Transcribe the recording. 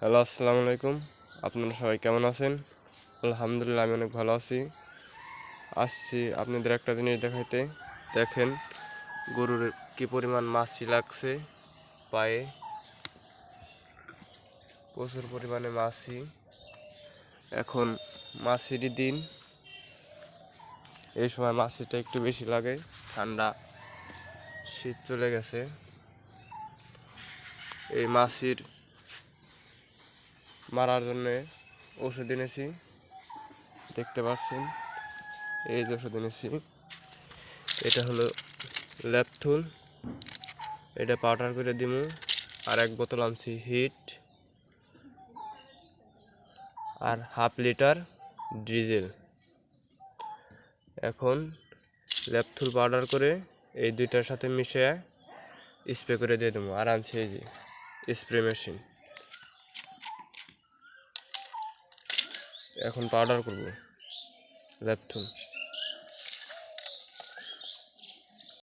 Hello, আসসালামু আলাইকুম। আপনারা সবাই কেমন আছেন? আলহামদুলিল্লাহ, আমি অনেক ভালো আছি। আসছি আপনাদের একটা জিনিস দেখাইতে। দেখেন গরুর কি পরিমাণ মাছি লাগছে পায়ে, প্রচুর পরিমাণে মাছি। এখন মাছিরই দিন, এই সময় মাছিটা একটু বেশি লাগে। ঠান্ডা শীত চলে গেছে। এই মাছির মারার জন্য ওষুধ এনেছি, দেখতে পাচ্ছেন। এই যে ওষুধ এনেছি, এটা হলো ল্যাপথুল। এটা পাউডার করে দিমু। আর এক বোতল আনছি হিট, আর হাফ লিটার ডিজেল। এখন ল্যাপথুল পাউডার করে এই দুইটার সাথে মিশিয়ে স্প্রে করে দিয়ে দেবো। আর আনছি এই যে স্প্রে মেশিন। এখন পাউডার করব ল্যাপথুল।